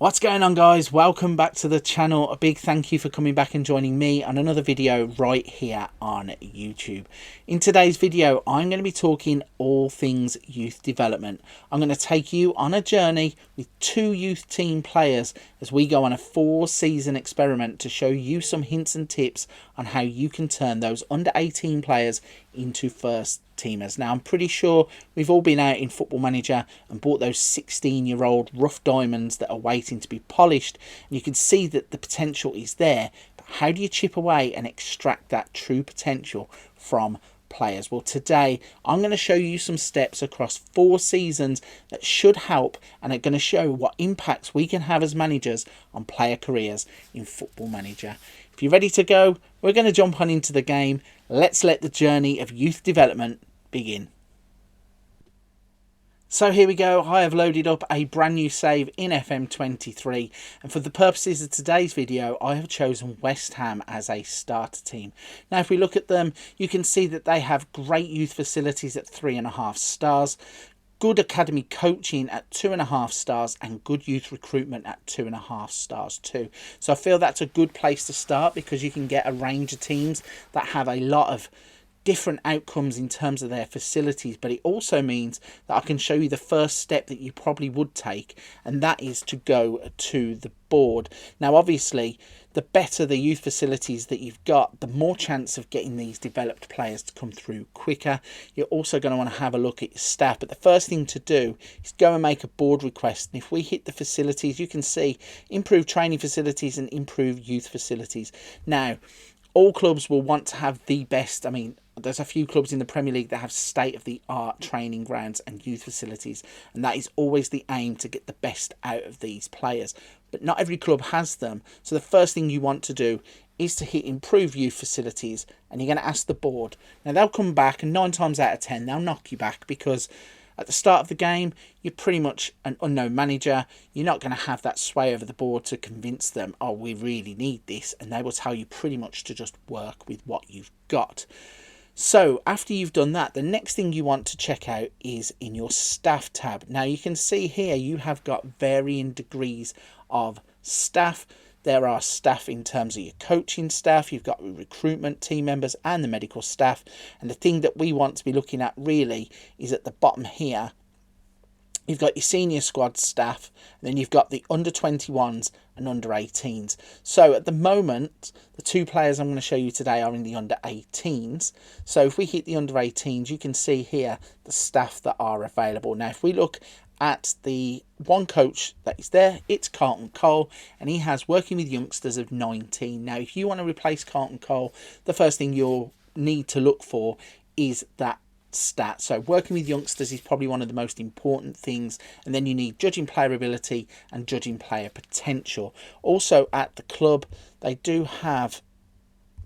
What's going on, guys? Welcome back to the channel. A big thank you for coming back and joining me on another video right here on YouTube. In today's video, I'm going to be talking all things youth development. I'm going to take you on a journey with two youth team players as we go on a 4-season experiment to show you some hints and tips on how you can turn those under 18 players into first teamers. Now, I'm pretty sure we've all been out in Football Manager and bought those 16-year-old rough diamonds that are waiting to be polished, and you can see that the potential is there, but how do you chip away and extract that true potential from players? Well, today I'm going to show you some steps across 4 seasons that should help and are going to show what impacts we can have as managers on player careers in Football Manager. If you're ready to go, we're going to jump on into the game. Let's let the journey of youth development begin. So here we go. I have loaded up a brand new save in FM23, and for the purposes of today's video I have chosen West Ham as a starter team. Now, if we look at them, you can see that they have great youth facilities at 3.5 stars, good academy coaching at 2.5 stars, and good youth recruitment at 2.5 stars too. So I feel that's a good place to start because you can get a range of teams that have a lot of different outcomes in terms of their facilities, but it also means that I can show you the first step that you probably would take, and that is to go to the board. Now, obviously, the better the youth facilities that you've got, the more chance of getting these developed players to come through quicker. You're also going to want to have a look at your staff, but the first thing to do is go and make a board request. And if we hit the facilities, you can see improved training facilities and improved youth facilities. Now, all clubs will want to have the best. I mean, there's a few clubs in the Premier League that have state-of-the-art training grounds and youth facilities, and that is always the aim, to get the best out of these players. But not every club has them, so the first thing you want to do is to hit improve youth facilities, and you're going to ask the board. Now, they'll come back, and 9 times out of 10 they'll knock you back, because at the start of the game, you're pretty much an unknown manager. You're not going to have that sway over the board to convince them, oh, we really need this, and they will tell you pretty much to just work with what you've got. So after you've done that, the next thing you want to check out is in your staff tab. Now, you can see here you have got varying degrees of staff. There are staff in terms of your coaching staff, you've got recruitment team members and the medical staff. And the thing that we want to be looking at really is at the bottom here. You've got your senior squad staff, and then you've got the under 21s and under 18s. So at the moment, the 2 players I'm going to show you today are in the under 18s. So if we hit the under 18s, you can see here the staff that are available. Now, if we look at the one coach that is there, it's Carlton Cole, and he has working with youngsters of 19. Now, if you want to replace Carlton Cole, the first thing you'll need to look for is that stat. So working with youngsters is probably one of the most important things, and then you need judging player ability and judging player potential. Also at the club, they do have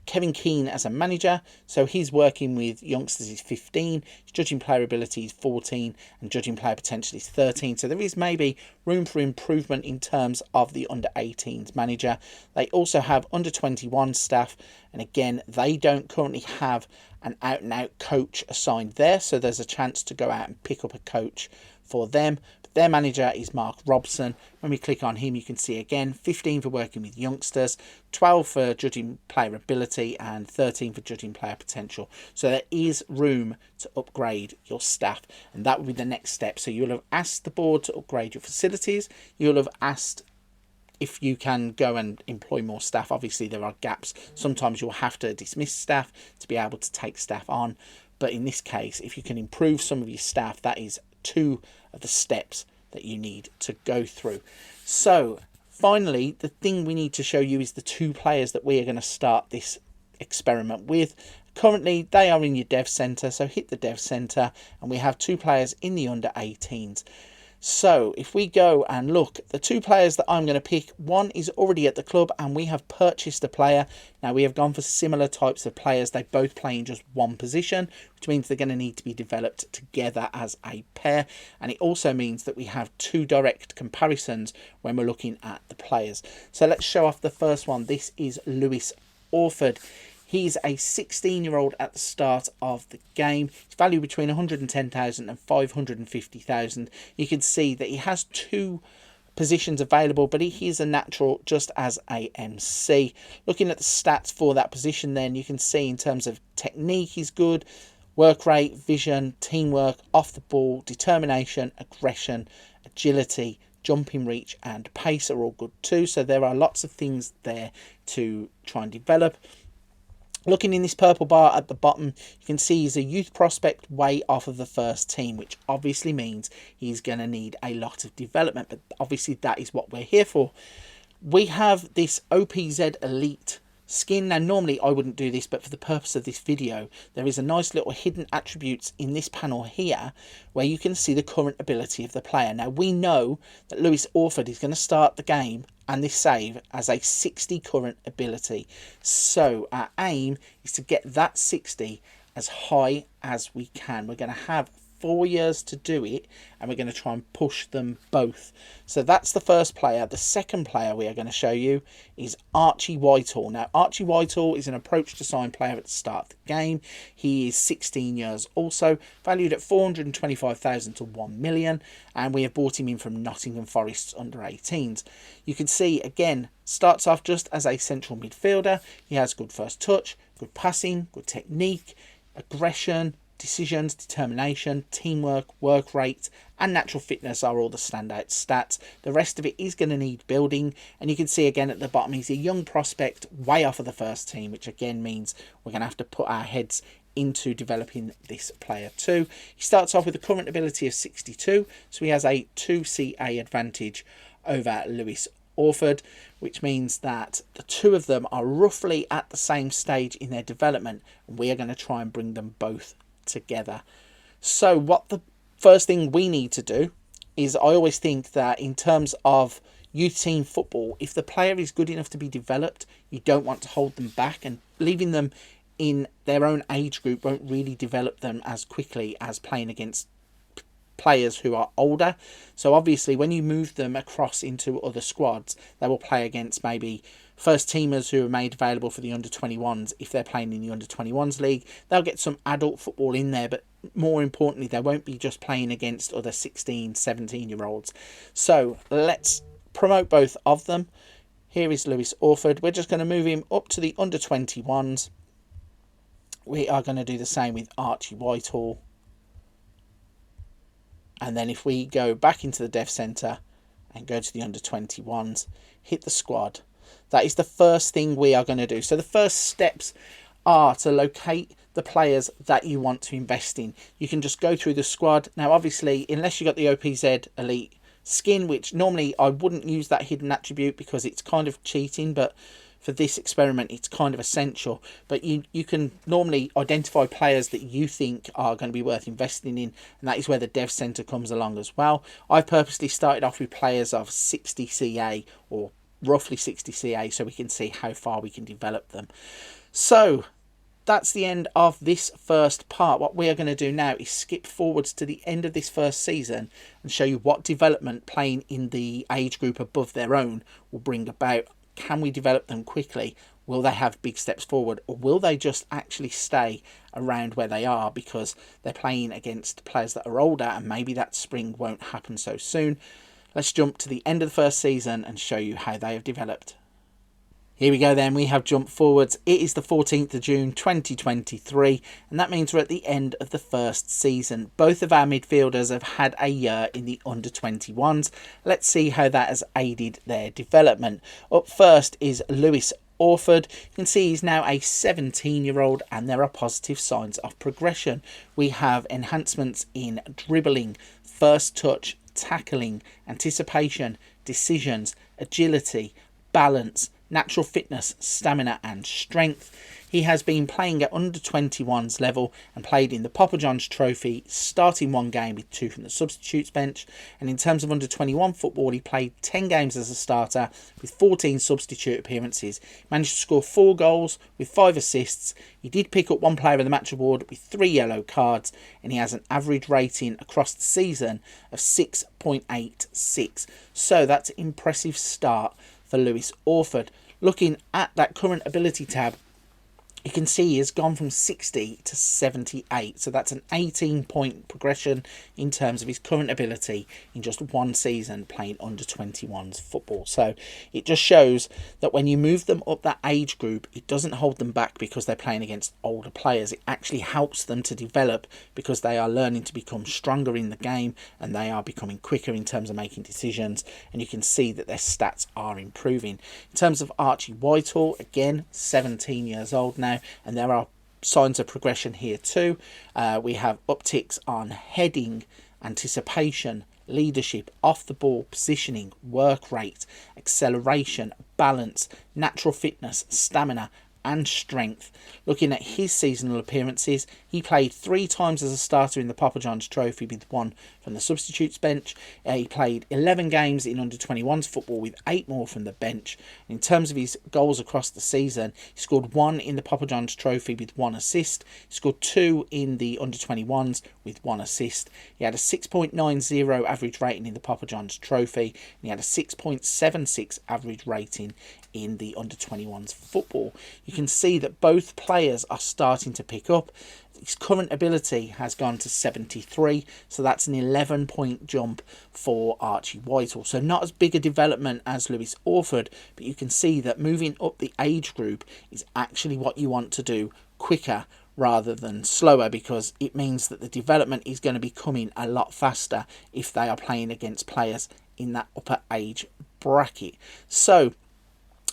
Kevin Keane as a manager, so he's working with youngsters is 15, his judging player ability is 14, and judging player potential is 13. So there is maybe room for improvement in terms of the under 18s manager. They also have under 21 staff, and again, they don't currently have an out and out coach assigned there, so there's a chance to go out and pick up a coach for them. Their manager is Mark Robson. When we click on him, you can see again 15 for working with youngsters, 12 for judging player ability, and 13 for judging player potential. So there is room to upgrade your staff, and that will be the next step. So you'll have asked the board to upgrade your facilities. You'll have asked if you can go and employ more staff. Obviously, there are gaps. Sometimes you'll have to dismiss staff to be able to take staff on. But in this case, if you can improve some of your staff, that is 2 of the steps that you need to go through. So finally, the thing we need to show you is the 2 players that we are going to start this experiment with. Currently, they are in your dev center, so hit the dev center, and we have 2 players in the under 18s. So if we go and look, the 2 players that I'm going to pick, one is already at the club and we have purchased a player. Now, we have gone for similar types of players. They both play in just one position, which means they're going to need to be developed together as a pair. And it also means that we have 2 direct comparisons when we're looking at the players. So let's show off the first one. This is Lewis Orford. He's a 16-year-old at the start of the game. He's valued between 110,000 and 550,000. You can see that he has 2 positions available, but he is a natural just as a MC. Looking at the stats for that position, then you can see in terms of technique he's good, work rate, vision, teamwork, off the ball, determination, aggression, agility, jumping reach and pace are all good too. So there are lots of things there to try and develop. Looking in this purple bar at the bottom, you can see he's a youth prospect way off of the first team, which obviously means he's going to need a lot of development. But obviously that is what we're here for. We have this OPZ Elite skin. Now normally I wouldn't do this, but for the purpose of this video, there is a nice little hidden attributes in this panel here where you can see the current ability of the player. Now we know that Lewis Orford is going to start the game and this save as a 60 current ability. So our aim is to get that 60 as high as we can. We're going to have 4 years to do it, and we're going to try and push them both. So that's the first player. The second player we are going to show you is Archie Whitehall. Now Archie Whitehall is an approach to sign player at the start of the game. He is 16 years also, valued at 425,000 to 1 million, and we have bought him in from Nottingham Forest's under 18s. You can see again, starts off just as a central midfielder. He has good first touch, good passing, good technique, aggression, decisions, determination, teamwork, work rate and natural fitness are all the standout stats. The rest of it is going to need building, and you can see again at the bottom he's a young prospect way off of the first team, which again means we're going to have to put our heads into developing this player too. He starts off with a current ability of 62, so he has a 2 CA advantage over Lewis Orford, which means that the two of them are roughly at the same stage in their development, and we are going to try and bring them both together. So what the first thing we need to do is, I always think that in terms of youth team football, if the player is good enough to be developed, you don't want to hold them back, and leaving them in their own age group won't really develop them as quickly as playing against players who are older. So obviously when you move them across into other squads, they will play against maybe first teamers who are made available for the under 21s. If they're playing in the under 21s league, they'll get some adult football in there, but more importantly they won't be just playing against other 16-17 year olds. So let's promote both of them. Here is Lewis Orford. We're just going to move him up to the under 21s. We are going to do the same with Archie Whitehall. And then if we go back into the dev centre and go to the under 21s, hit the squad. That is the first thing we are going to do. So the first steps are to locate the players that you want to invest in. You can just go through the squad. Now obviously, unless you got the OPZ Elite skin, which normally I wouldn't use that hidden attribute because it's kind of cheating, but for this experiment it's kind of essential. But you can normally identify players that you think are going to be worth investing in, and that is where the dev center comes along as well. I've purposely started off with players of 60 CA or roughly 60 CA so we can see how far we can develop them. So that's the end of this first part. What we are going to do now is skip forwards to the end of this first season and show you what development playing in the age group above their own will bring about. Can we develop them quickly? Will they have big steps forward, or will they just actually stay around where they are because they're playing against players that are older and maybe that spring won't happen so soon? Let's jump to the end of the first season and show you how they have developed. Here we go then, we have jumped forwards. It is the 14th of June 2023, and that means we're at the end of the first season. Both of our midfielders have had a year in the under 21s. Let's see how that has aided their development. Up first is Lewis Orford. You can see he's now a 17-year-old, and there are positive signs of progression. We have enhancements in dribbling, first touch, tackling, anticipation, decisions, agility, balance, natural fitness, stamina and strength. He has been playing at under 21s level and played in the Papa John's Trophy, starting 1 game with 2 from the substitutes bench. And in terms of under 21 football, he played 10 games as a starter with 14 substitute appearances. Managed to score 4 goals with 5 assists. He did pick up 1 player of the match award with 3 yellow cards, and he has an average rating across the season of 6.86. So that's an impressive start for Lewis Orford. Looking at that current ability tab, you can see he has gone from 60 to 78. So that's an 18-point progression in terms of his current ability in just one season playing under 21s football. So it just shows that when you move them up that age group, it doesn't hold them back because they're playing against older players. It actually helps them to develop because they are learning to become stronger in the game and they are becoming quicker in terms of making decisions. And you can see that their stats are improving. In terms of Archie Whitehall, again, 17 years old now, and there are signs of progression here too. We have upticks on heading, anticipation, leadership, off the ball, positioning, work rate, acceleration, balance, natural fitness, stamina and strength. Looking at his seasonal appearances, he played 3 times as a starter in the Papa John's Trophy with 1 from the substitutes bench. He played 11 games in under 21s football with 8 more from the bench. In terms of his goals across the season, he scored 1 in the Papa John's Trophy with 1 assist. He scored 2 in the under 21s with 1 assist. He had a 6.90 average rating in the Papa John's Trophy, and he had a 6.76 average rating in the under 21s football. You can see that both players are starting to pick up. His current ability has gone to 73, so that's an 11-point jump for Archie Whitehall. So not as big a development as Lewis Orford, but you can see that moving up the age group is actually what you want to do quicker rather than slower, because it means that the development is going to be coming a lot faster if they are playing against players in that upper age bracket. So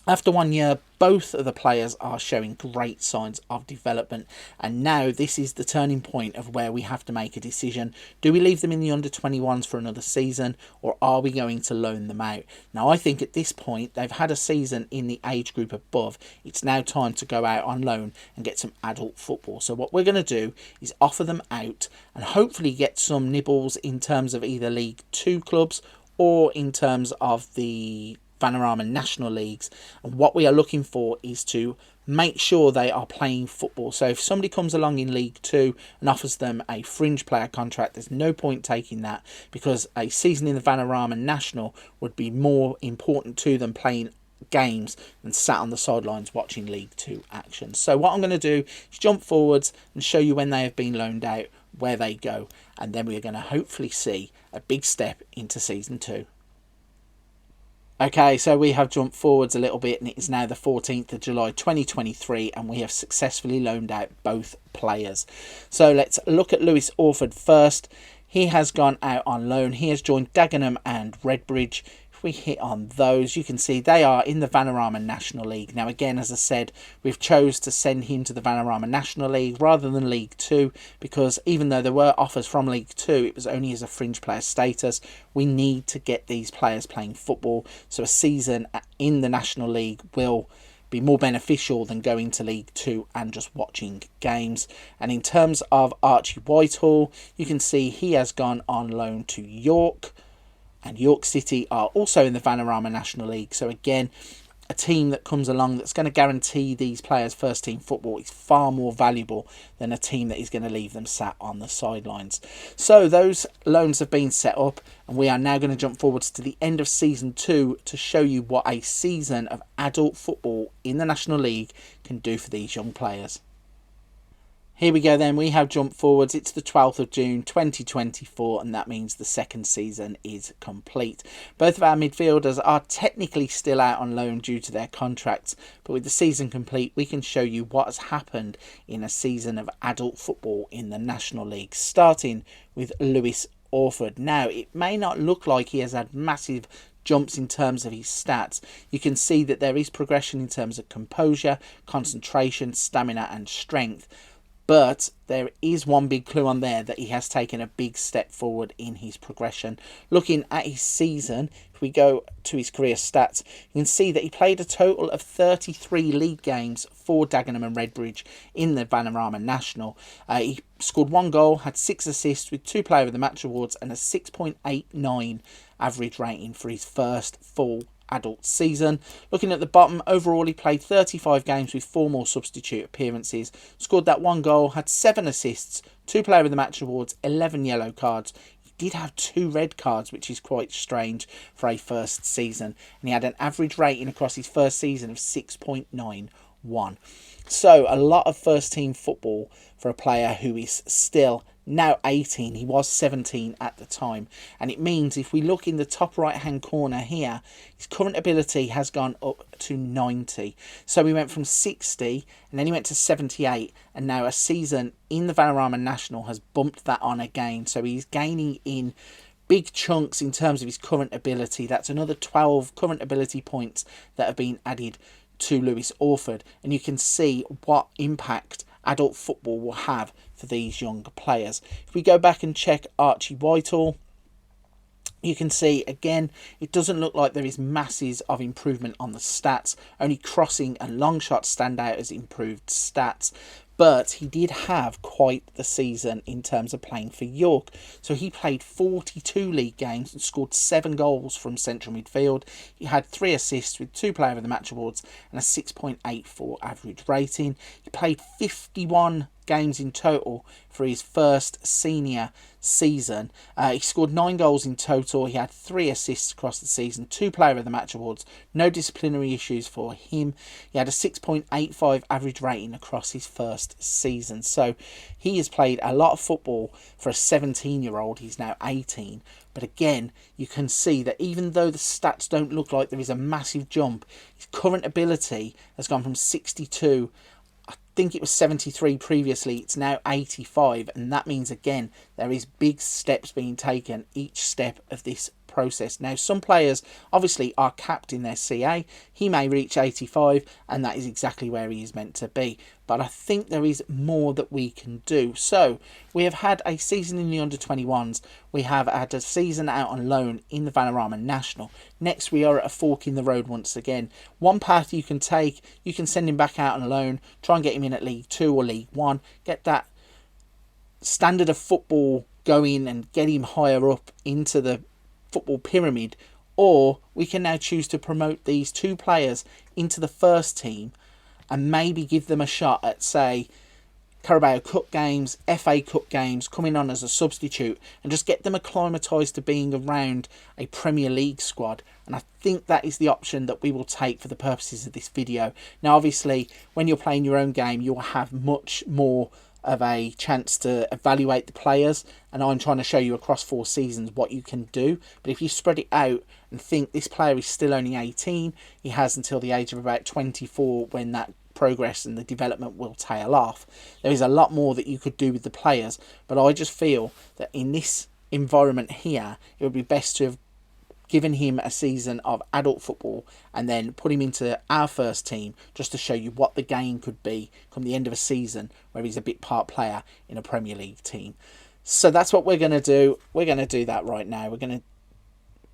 after 1 year, both of the players are showing great signs of development, and now this is the turning point of where we have to make a decision. Do we leave them in the under 21s for another season, or are we going to loan them out? Now I think at this point they've had a season in the age group above. It's now time to go out on loan and get some adult football. So what we're going to do is offer them out and hopefully get some nibbles in terms of either League 2 clubs or in terms of the Vanarama National Leagues. And what we are looking for is to make sure they are playing football. So if somebody comes along in League 2 and offers them a fringe player contract, there's no point taking that, because a season in the Vanarama National would be more important to them playing games than sat on the sidelines watching League 2 action. So what I'm going to do is jump forwards and show you when they have been loaned out, where they go, and then we're going to hopefully see a big step into Season 2. Okay, so we have jumped forwards a little bit, and it is now the 14th of July 2023, and we have successfully loaned out both players. So let's look at Lewis Orford first. He has gone out on loan. He has joined Dagenham and Redbridge. If we hit on those, you can see they are in the Vanarama National League. Now again, as I said, we've chose to send him to the Vanarama National League rather than League 2, because even though there were offers from League 2, it was only as a fringe player status. We need to get these players playing football, so a season in the National League will be more beneficial than going to League 2 and just watching games. And in terms of Archie Whitehall, you can see he has gone on loan to York, and York City are also in the Vanarama National League. So again, a team that comes along that's going to guarantee these players first team football is far more valuable than a team that is going to leave them sat on the sidelines. So those loans have been set up, and we are now going to jump forwards to the end of Season 2 to show you what a season of adult football in the National League can do for these young players. Here we go then, we have jumped forwards. It's the 12th of June 2024, and that means the second season is complete. Both of our midfielders are technically still out on loan due to their contracts, but with the season complete, we can show you what has happened in a season of adult football in the National League, starting with Lewis Orford. Now, it may not look like he has had massive jumps in terms of his stats. You can see that there is progression in terms of composure, concentration, stamina and strength. But there is one big clue on there that he has taken a big step forward in his progression. Looking at his season, if we go to his career stats, you can see that he played a total of 33 league games for Dagenham and Redbridge in the Vanarama National. He scored 1 goal, had 6 assists with 2 Player of the Match awards and a 6.89 average rating for his first full adult season. Looking at the bottom, overall he played 35 games with 4 more substitute appearances, scored that 1 goal, had 7 assists, 2 Player of the Match awards, 11 yellow cards. He did have 2 red cards, which is quite strange for a first season, and he had an average rating across his first season of 6.91. 1. So a lot of first team football for a player who is still now 18. He was 17 at the time, and it means if we look in the top right hand corner here, his current ability has gone up to 90. So he went from 60 and then he went to 78, and now a season in the Vanarama National has bumped that on again. So he's gaining in big chunks in terms of his current ability. That's another 12 current ability points that have been added to Lewis Orford, and you can see what impact adult football will have for these younger players. If we go back and check Archie Whitehall, you can see again it doesn't look like there is masses of improvement on the stats. Only crossing and long shots stand out as improved stats, but he did have quite the season in terms of playing for York. So he played 42 league games and scored 7 goals from central midfield. He had 3 assists with 2 Player of the Match awards and a 6.84 average rating. He played 51 games in total for his first senior season. He scored 9 goals in total. He had 3 assists across the season, 2 Player of the Match awards, no disciplinary issues for him. He had a 6.85 average rating across his first season. So he has played a lot of football for a 17-year-old. He's now 18. But again, you can see that even though the stats don't look like there is a massive jump, his current ability has gone from 62, I think it was 73 previously, it's now 85, and that means again there is big steps being taken each step of this process. Now some players obviously are capped in their CA. He may reach 85 and that is exactly where he is meant to be, but I think there is more that we can do. So we have had a season in the under-21s, we have had a season out on loan in the Vanarama National. Next we are at a fork in the road once again. One path you can take, you can send him back out on loan, try and get him in at League 2 or League 1, get that standard of football going and get him higher up into the football pyramid, or we can now choose to promote these 2 players into the first team and maybe give them a shot at, say, Carabao Cup games, FA Cup games, coming on as a substitute and just get them acclimatised to being around a Premier League squad. And I think that is the option that we will take for the purposes of this video. Now obviously when you're playing your own game you'll have much more of a chance to evaluate the players, and I'm trying to show you across 4 seasons what you can do. But if you spread it out and think this player is still only 18, he has until the age of about 24 when that progress and the development will tail off. There is a lot more that you could do with the players, but I just feel that in this environment here it would be best to have given him a season of adult football and then put him into our first team just to show you what the gain could be come the end of a season where he's a bit part player in a Premier League team. So that's what we're going to do. We're going to do that right now. We're going to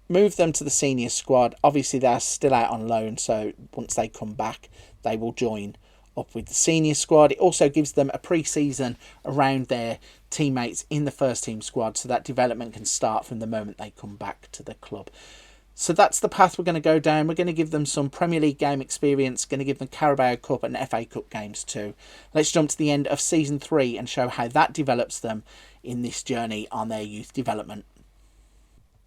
move them to the senior squad. Obviously they're still out on loan, so once they come back they will join up with the senior squad. It also gives them a pre-season around their teammates in the first team squad, so that development can start from the moment they come back to the club. So that's the path we're going to go down. We're going to give them some Premier League game experience, going to give them Carabao Cup and FA Cup games too. Let's jump to the end of season 3 and show how that develops them in this journey on their youth development.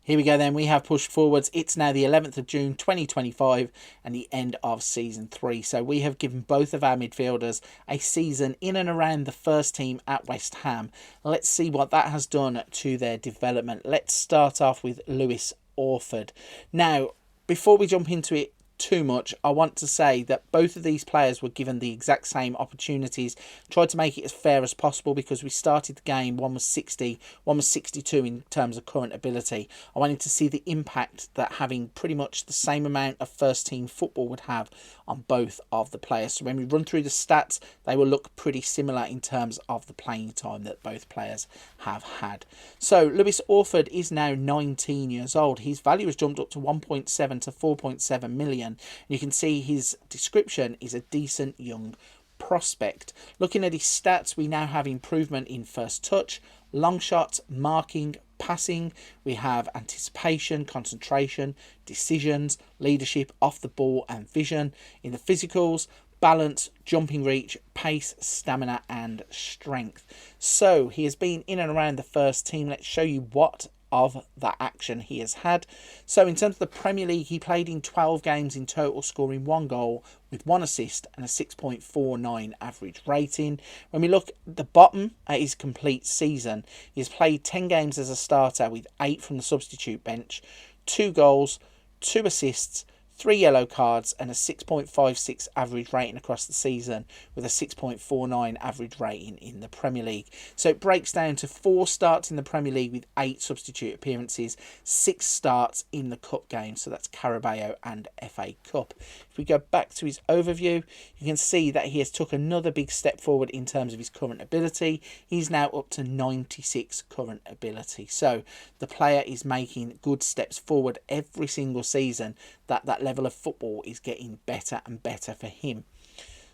Here we go then, we have pushed forwards. It's now the 11th of June 2025 and the end of season 3. So we have given both of our midfielders a season in and around the first team at West Ham. Let's see what that has done to their development. Let's start off with Lewis Orford. Now, before we jump into it too much, I want to say that both of these players were given the exact same opportunities. Tried to make it as fair as possible because we started the game, one was 60, one was 62 in terms of current ability. I wanted to see the impact that having pretty much the same amount of first team football would have on both of the players. So when we run through the stats, they will look pretty similar in terms of the playing time that both players have had. So Lewis Orford is now 19 years old. His value has jumped up to 1.7 to 4.7 million. You can see his description is a decent young prospect. Looking at his stats, we now have improvement in first touch, long shot, marking, passing. We have anticipation, concentration, decisions, leadership, off the ball and vision. In the physicals, balance, jumping reach, pace, stamina and strength. So he has been in and around the first team. Let's show you what of that action he has had. So in terms of the Premier League, he played in 12 games in total, scoring 1 goal with 1 assist and a 6.49 average rating. When we look at the bottom at his complete season, he has played 10 games as a starter with 8 from the substitute bench, 2 goals, 2 assists, 3 yellow cards and a 6.56 average rating across the season, with a 6.49 average rating in the Premier League. So it breaks down to 4 starts in the Premier League with 8 substitute appearances, 6 starts in the cup games, so that's Carabao and FA Cup. If we go back to his overview, you can see that he has took another big step forward in terms of his current ability. He's now up to 96 current ability. So the player is making good steps forward every single season. That level of football is getting better and better for him.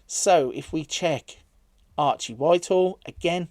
So if we check Archie Whitehall, again,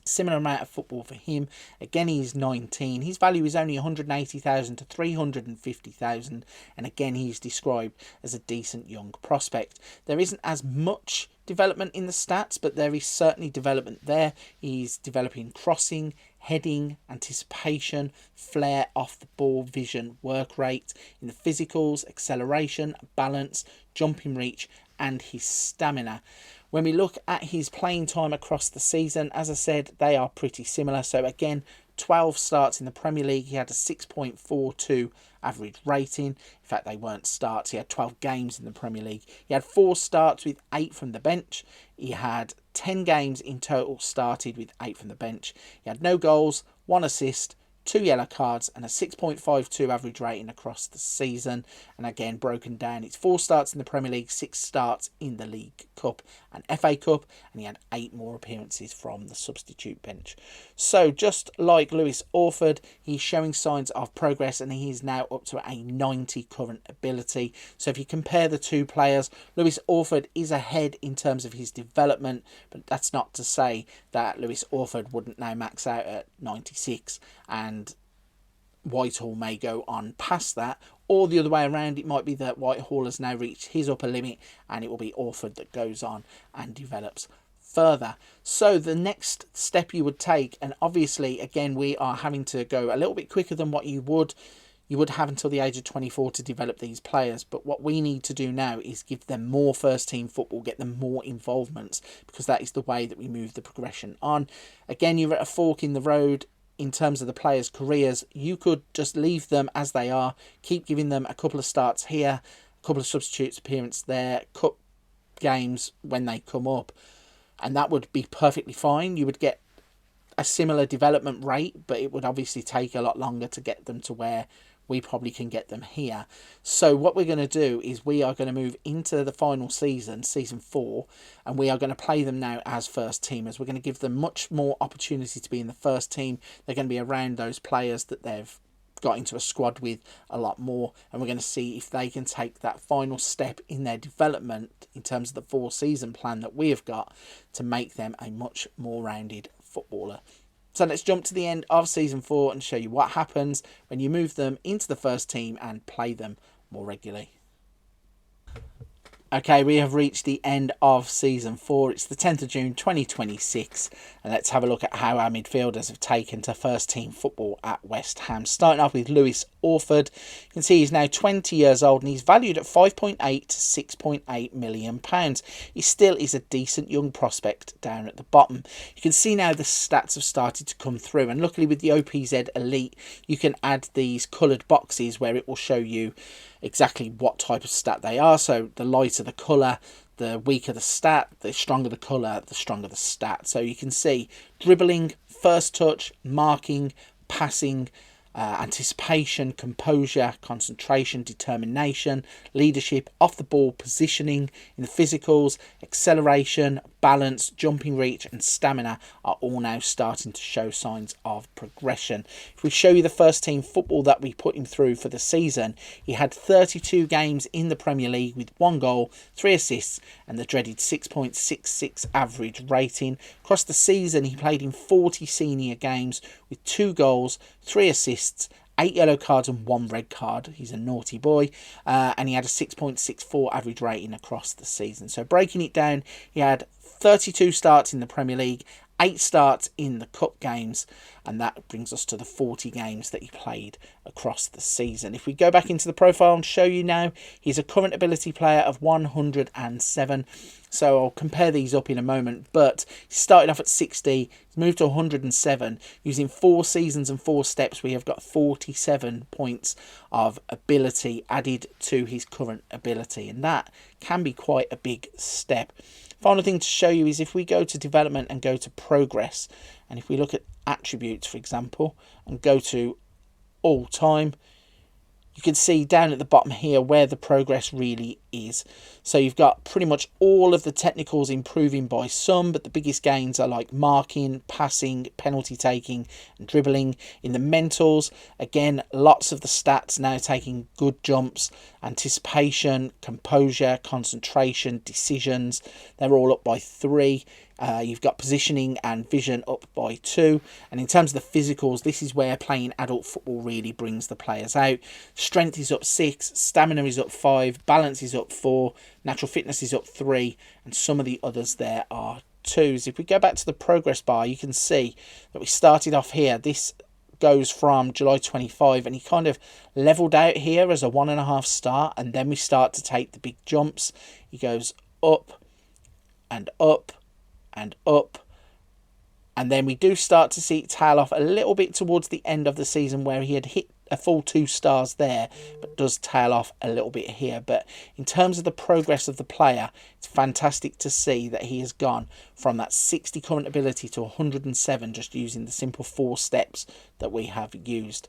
similar amount of football for him. Again, he's 19. His value is only 180,000 to 350,000. And again, he's described as a decent young prospect. There isn't as much development in the stats, but there is certainly development there. He's developing crossing, heading, anticipation, flair, off the ball, vision, work rate, in the physicals, acceleration, balance, jumping reach, and his stamina. When we look at his playing time across the season, as I said, they are pretty similar. So again, 12 starts in the Premier League. He had a 6.42 average rating. In fact, they weren't starts. He had 12 games in the Premier League. He had 4 starts with 8 from the bench. He had 10 games in total started with 8 from the bench. He had no goals, 1 assist, 2 yellow cards and a 6.52 average rating across the season. And again, broken down, it's 4 starts in the Premier League, 6 starts in the League Cup and FA Cup, and he had 8 more appearances from the substitute bench. So just like Lewis Orford, he's showing signs of progress, and he is now up to a 90 current ability. So if you compare the two players, Lewis Orford is ahead in terms of his development, but that's not to say that Lewis Orford wouldn't now max out at 96 and Whitehall may go on past that, or the other way around. It might be that Whitehall has now reached his upper limit and it will be Orford that goes on and develops further. So the next step you would take, and obviously again we are having to go a little bit quicker than what you would have until the age of 24 to develop these players, but what we need to do now is give them more first team football, get them more involvements, because that is the way that we move the progression on. Again, you're at a fork in the road in terms of the players' careers. You could just leave them as they are, keep giving them a couple of starts here, a couple of substitutes appearance there, cup games when they come up, and that would be perfectly fine. You would get a similar development rate, but it would obviously take a lot longer to get them to where we probably can get them here. So what we're going to do is we are going to move into the final season, season 4, and we are going to play them now as first teamers. We're going to give them much more opportunity to be in the first team. They're going to be around those players that they've got into a squad with a lot more, and we're going to see if they can take that final step in their development in terms of the 4-season plan that we have got to make them a much more rounded footballer. So let's jump to the end of season 4 and show you what happens when you move them into the first team and play them more regularly. Okay, we have reached the end of season 4. It's the 10th of June 2026, and let's have a look at how our midfielders have taken to first team football at West Ham. Starting off with Lewis Orford, you can see he's now 20 years old and he's valued at £5.8 to £6.8 million. He still is a decent young prospect down at the bottom. You can see now the stats have started to come through, and luckily with the OPZ Elite, you can add these coloured boxes where it will show you exactly what type of stat they are. So the lighter the colour, the weaker the stat, the stronger the colour, the stronger the stat. So you can see dribbling, first touch, marking, passing, anticipation, composure, concentration, determination, leadership, off the ball, positioning, in the physicals, acceleration, balance, jumping reach and stamina are all now starting to show signs of progression. If we show you the first team football that we put him through for the season, he had 32 games in the Premier League with 1 goal, 3 assists and the dreaded 6.66 average rating. Across the season he played in 40 senior games with 2 goals, 3 assists, 8 yellow cards and 1 red card. He's a naughty boy. And he had a 6.64 average rating across the season. So breaking it down, he had 32 starts in the Premier League, 8 starts in the cup games, and that brings us to the 40 games that he played across the season. If we go back into the profile and show you now, he's a current ability player of 107. So I'll compare these up in a moment, but he started off at 60, he's moved to 107. Using 4 seasons and 4 steps, we have got 47 points of ability added to his current ability, and that can be quite a big step. Final thing to show you is if we go to development and go to progress, and if we look at attributes, for example, and go to all time, you can see down at the bottom here where the progress really is. So you've got pretty much all of the technicals improving by some, but the biggest gains are like marking, passing, penalty taking and dribbling. In the mentals, again, lots of the stats now taking good jumps. Anticipation, composure, concentration, decisions, they're all up by 3. You've got positioning and vision up by 2. And in terms of the physicals, this is where playing adult football really brings the players out. Strength is up 6, stamina is up 5, balance is up 4, natural fitness is up 3, and some of the others there are 2s. If we go back to the progress bar, you can see that we started off here. This goes from July 25, and he kind of leveled out here as a 1.5 star, and then we start to take the big jumps. He goes up and up and up, and then we do start to see it tail off a little bit towards the end of the season where he had hit a full 2 stars there, but does tail off a little bit here. But in terms of the progress of the player, it's fantastic to see that he has gone from that 60 current ability to 107 just using the simple 4 steps that we have used.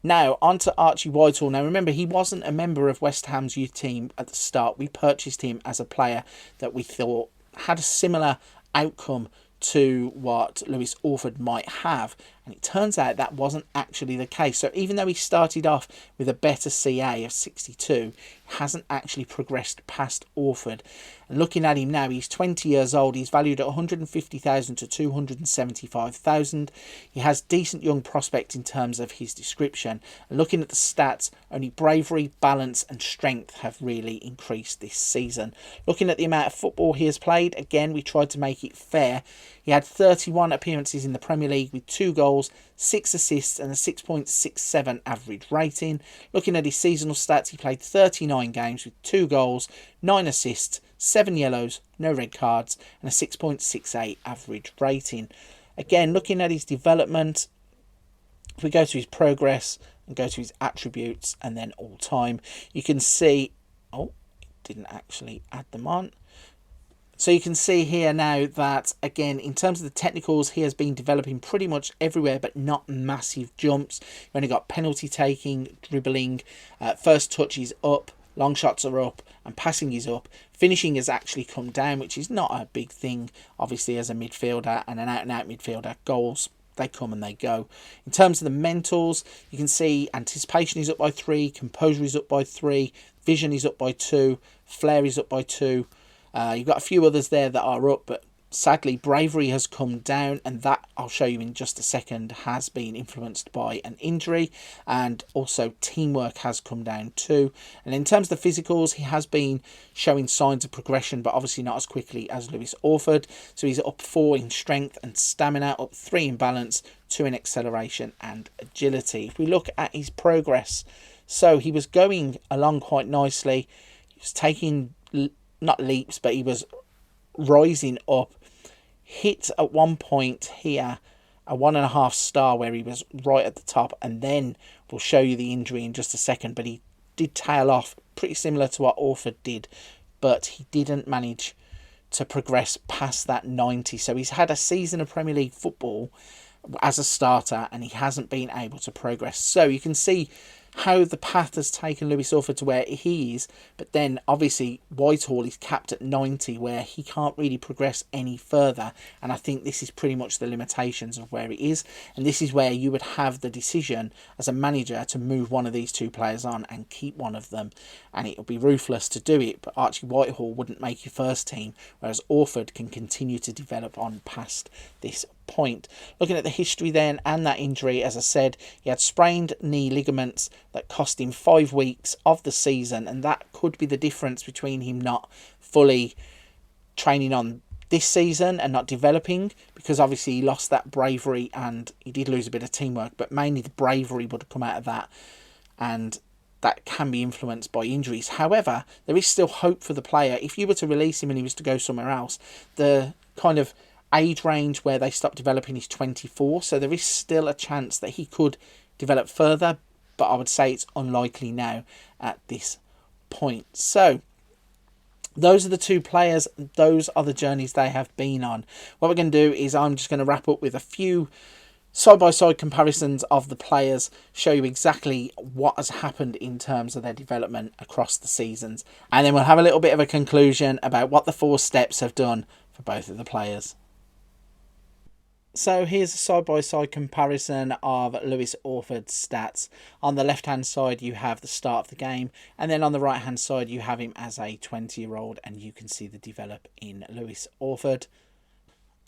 Now, on to Archie Whitehall. Now, remember, he wasn't a member of West Ham's youth team at the start. We purchased him as a player that we thought had a similar outcome to what Lewis Orford might have, and it turns out that wasn't actually the case. So even though he started off with a better CA of 62, he hasn't actually progressed past Orford. And looking at him now, he's 20 years old, he's valued at 150,000 to 275,000. He has decent young prospect in terms of his description, and looking at the stats, only bravery, balance and strength have really increased this season. Looking at the amount of football he has played, again, we tried to make it fair. He had 31 appearances in the Premier League with 2 goals, 6 assists and a 6.67 average rating. Looking at his seasonal stats, he played 39 games with 2 goals, 9 assists, 7 yellows, no red cards and a 6.68 average rating. Again, looking at his development, if we go to his progress and go to his attributes and then all time, you can see, oh, it didn't actually add them on. So you can see here now that, again, in terms of the technicals, he has been developing pretty much everywhere, but not massive jumps. You've only got penalty taking, dribbling, first touch is up, long shots are up, and passing is up. Finishing has actually come down, which is not a big thing, obviously, as a midfielder and an out-and-out midfielder. Goals, they come and they go. In terms of the mentals, you can see anticipation is up by 3, composure is up by 3, vision is up by 2, flair is up by 2. You've got a few others there that are up, but sadly bravery has come down, and that I'll show you in just a second has been influenced by an injury, and also teamwork has come down too. And in terms of the physicals, he has been showing signs of progression, but obviously not as quickly as Lewis Orford. So he's up 4 in strength and stamina, up 3 in balance, 2 in acceleration and agility. If we look at his progress, so he was going along quite nicely. He was taking not leaps, but he was rising up. Hit at one point here a 1.5 star where he was right at the top, and then we'll show you the injury in just a second, but he did tail off pretty similar to what Orford did, but he didn't manage to progress past that 90. So he's had a season of Premier League football as a starter and he hasn't been able to progress. So you can see how the path has taken Lewis Orford to where he is, but then obviously Whitehall is capped at 90 where he can't really progress any further, and I think this is pretty much the limitations of where it is, and this is where you would have the decision as a manager to move one of these 2 players on and keep one of them, and it would be ruthless to do it, but Archie Whitehall wouldn't make your first team, whereas Orford can continue to develop on past this point. Looking at the history then and that injury, as I said, he had sprained knee ligaments that cost him 5 weeks of the season, and that could be the difference between him not fully training on this season and not developing, because obviously he lost that bravery and he did lose a bit of teamwork, but mainly the bravery would have come out of that, and that can be influenced by injuries. However, there is still hope for the player. If you were to release him and he was to go somewhere else, the kind of age range where they stop developing is 24, so there is still a chance that he could develop further, but I would say it's unlikely now at this point. So those are the two players, those are the journeys they have been on. What we're going to do is I'm just going to wrap up with a few side-by-side comparisons of the players, show you exactly what has happened in terms of their development across the seasons, and then we'll have a little bit of a conclusion about what the 4 steps have done for both of the players. So here's a side-by-side comparison of Lewis Orford's stats. On the left-hand side you have the start of the game, and then on the right-hand side you have him as a 20-year-old, and you can see the develop in Lewis Orford.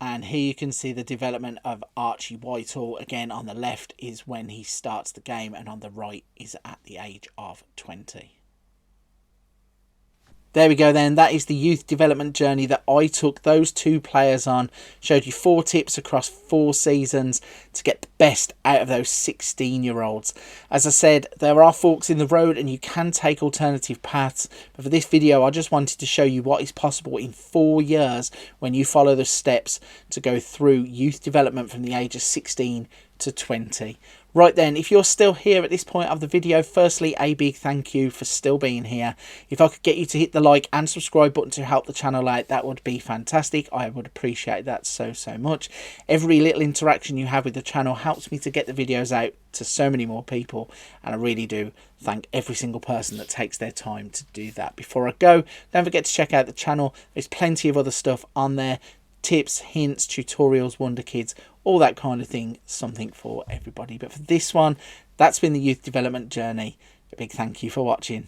And here you can see the development of Archie Whitehall. Again, on the left is when he starts the game, and on the right is at the age of 20. There we go then, that is the youth development journey that I took those 2 players on. Showed you 4 tips across 4 seasons to get the best out of those 16-year-olds. As I said, there are forks in the road and you can take alternative paths. But for this video, I just wanted to show you what is possible in 4 years when you follow the steps to go through youth development from the age of 16 to 20. Right then, if you're still here at this point of the video, firstly, a big thank you for still being here. If I could get you to hit the like and subscribe button to help the channel out, that would be fantastic. I would appreciate that so much. Every little interaction you have with the channel helps me to get the videos out to so many more people, and I really do thank every single person that takes their time to do that. Before I go, don't forget to check out the channel. There's plenty of other stuff on there. Tips, hints, tutorials, wonder kids, all that kind of thing, something for everybody. But for this one, that's been the youth development journey. A big thank you for watching.